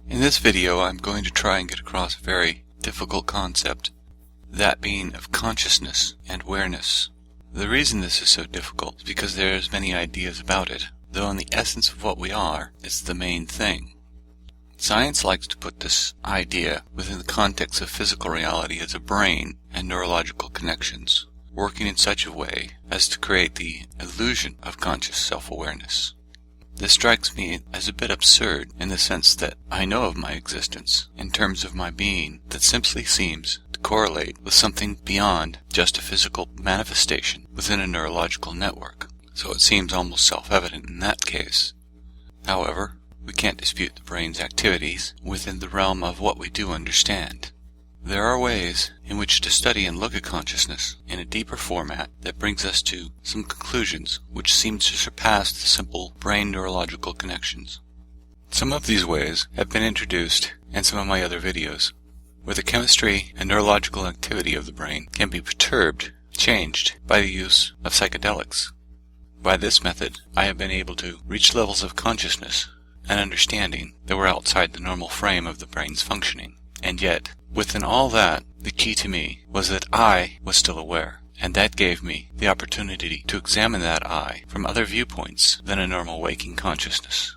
In this video, I'm going to try and get across a very difficult concept, that being of consciousness and awareness. The reason this is so difficult is because there's many ideas about it, though in the essence of what we are, it's the main thing. Science likes to put this idea within the context of physical reality as a brain and neurological connections, working in such a way as to create the illusion of conscious self-awareness. This strikes me as a bit absurd in the sense that I know of my existence in terms of my being that simply seems to correlate with something beyond just a physical manifestation within a neurological network, so it seems almost self-evident in that case. However, we can't dispute the brain's activities within the realm of what we do understand. There are ways in which to study and look at consciousness in a deeper format that brings us to some conclusions which seem to surpass the simple brain neurological connections. Some of these ways have been introduced in some of my other videos, where the chemistry and neurological activity of the brain can be perturbed, changed by the use of psychedelics. By this method, I have been able to reach levels of consciousness and understanding that were outside the normal frame of the brain's functioning, and yet, within all that, the key to me was that I was still aware, and that gave me the opportunity to examine that I from other viewpoints than a normal waking consciousness.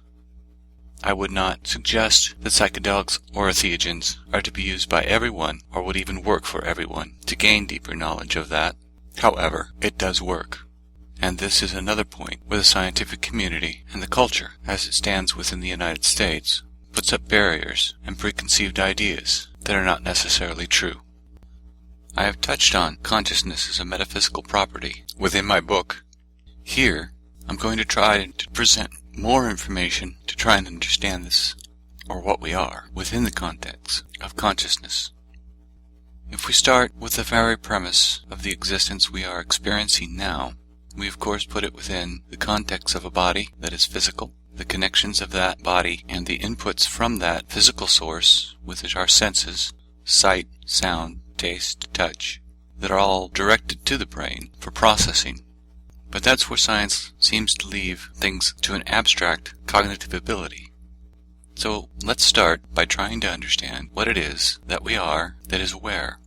I would not suggest that psychedelics or entheogens are to be used by everyone or would even work for everyone to gain deeper knowledge of that. However, it does work. And this is another point where the scientific community and the culture, as it stands within the United States, puts up barriers and preconceived ideas that are not necessarily true. I have touched on consciousness as a metaphysical property within my book. Here, I'm going to try to present more information to try and understand this, or what we are, within the context of consciousness. If we start with the very premise of the existence we are experiencing now, we of course put it within the context of a body that is physical, the connections of that body and the inputs from that physical source, which are senses, sight, sound, taste, touch, that are all directed to the brain for processing. But that's where science seems to leave things to an abstract cognitive ability. So let's start by trying to understand what it is that we are that is aware.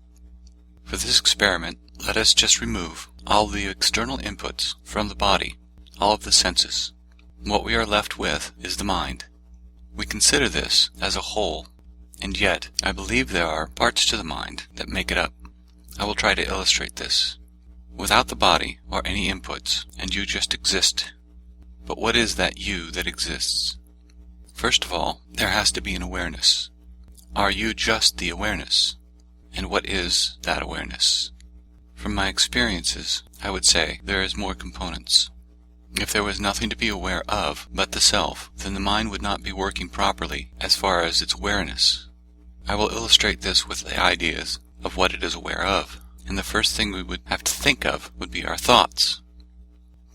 For this experiment, let us just remove all the external inputs from the body, all of the senses. What we are left with is the mind. We consider this as a whole, and yet I believe there are parts to the mind that make it up. I will try to illustrate this. Without the body or any inputs, and you just exist. But what is that you that exists? First of all, there has to be an awareness. Are you just the awareness? And what is that awareness? From my experiences, I would say there is more components. If there was nothing to be aware of but the self, then the mind would not be working properly as far as its awareness. I will illustrate this with the ideas of what it is aware of, and the first thing we would have to think of would be our thoughts.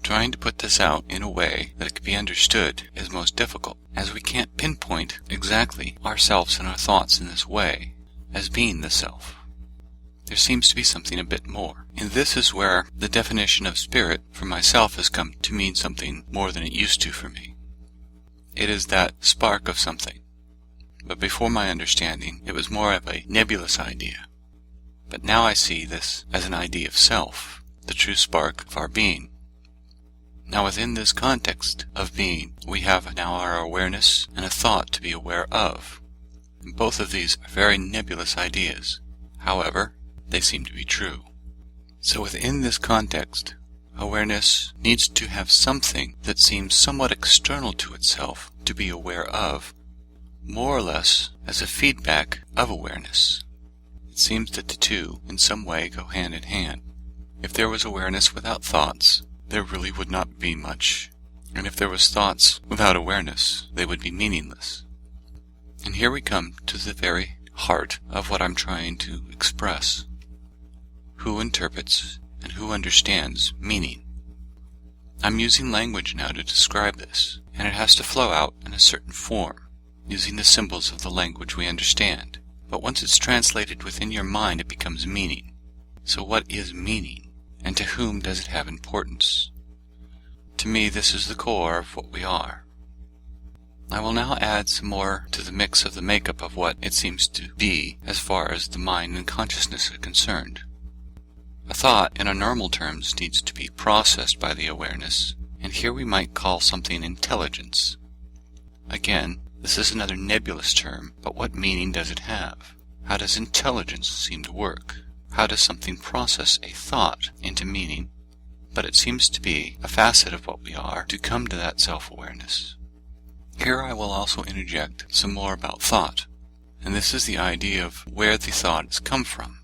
Trying to put this out in a way that it could be understood is most difficult, as we can't pinpoint exactly ourselves and our thoughts in this way, as being the self. There seems to be something a bit more. And this is where the definition of spirit for myself has come to mean something more than it used to for me. It is that spark of something. But before my understanding, it was more of a nebulous idea. But now I see this as an idea of self, the true spark of our being. Now within this context of being, we have now our awareness and a thought to be aware of. And both of these are very nebulous ideas. However, they seem to be true. So within this context, awareness needs to have something that seems somewhat external to itself to be aware of, more or less as a feedback of awareness. It seems that the two in some way go hand in hand. If there was awareness without thoughts, there really would not be much. And if there was thoughts without awareness, they would be meaningless. And here we come to the very heart of what I'm trying to express. Who interprets and who understands meaning? I'm using language now to describe this, and it has to flow out in a certain form, using the symbols of the language we understand. But once it's translated within your mind, it becomes meaning. So what is meaning, and to whom does it have importance? To me, this is the core of what we are. I will now add some more to the mix of the makeup of what it seems to be as far as the mind and consciousness are concerned. A thought, in our normal terms, needs to be processed by the awareness, and here we might call something intelligence. Again, this is another nebulous term, but what meaning does it have? How does intelligence seem to work? How does something process a thought into meaning? But it seems to be a facet of what we are to come to that self-awareness. Here I will also interject some more about thought, and this is the idea of where the thought has come from.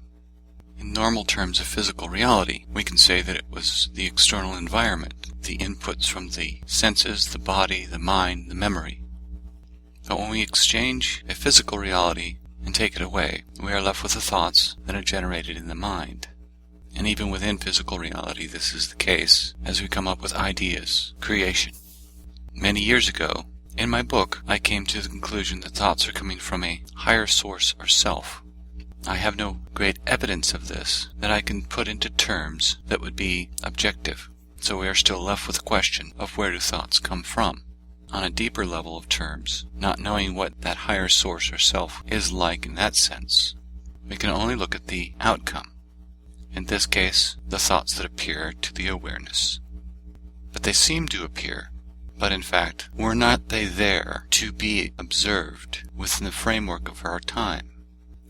In normal terms of physical reality, we can say that it was the external environment, the inputs from the senses, the body, the mind, the memory. But when we exchange a physical reality and take it away, we are left with the thoughts that are generated in the mind. And even within physical reality, this is the case as we come up with ideas, creation. Many years ago, in my book, I came to the conclusion that thoughts are coming from a higher source or self. I have no great evidence of this that I can put into terms that would be objective, so we are still left with the question of where do thoughts come from. On a deeper level of terms, not knowing what that higher source or self is like in that sense, we can only look at the outcome. In this case, the thoughts that appear to the awareness. But they seem to appear, but in fact, were not they there to be observed within the framework of our time?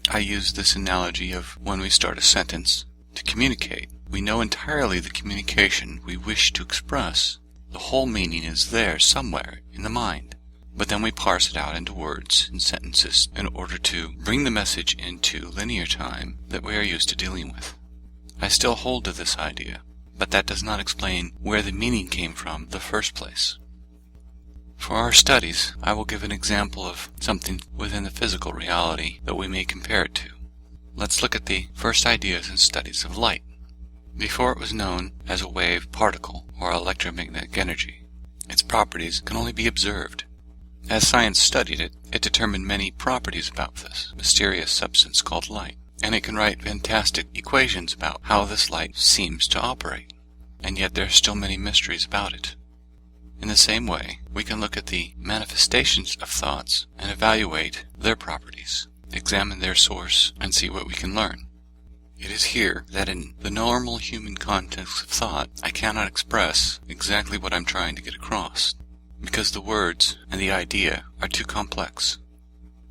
I use this analogy of when we start a sentence to communicate. We know entirely the communication we wish to express. The whole meaning is there somewhere in the mind. But then we parse it out into words and sentences in order to bring the message into linear time that we are used to dealing with. I still hold to this idea, but that does not explain where the meaning came from in the first place. For our studies, I will give an example of something within the physical reality that we may compare it to. Let's look at the first ideas and studies of light. Before it was known as a wave particle or electromagnetic energy, its properties can only be observed. As science studied it, it determined many properties about this mysterious substance called light, and it can write fantastic equations about how this light seems to operate, and yet there are still many mysteries about it. In the same way, we can look at the manifestations of thoughts and evaluate their properties, examine their source, and see what we can learn. It is here that in the normal human context of thought, I cannot express exactly what I'm trying to get across, because the words and the idea are too complex.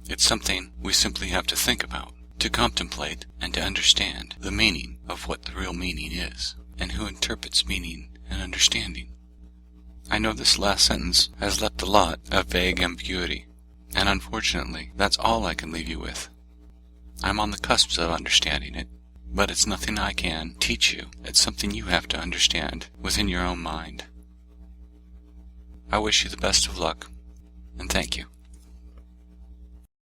It's something we simply have to think about, to contemplate, and to understand the meaning of what the real meaning is, and who interprets meaning and understanding. I know this last sentence has left a lot of vague ambiguity, and unfortunately, that's all I can leave you with. I'm on the cusp of understanding it, but it's nothing I can teach you. It's something you have to understand within your own mind. I wish you the best of luck, and thank you.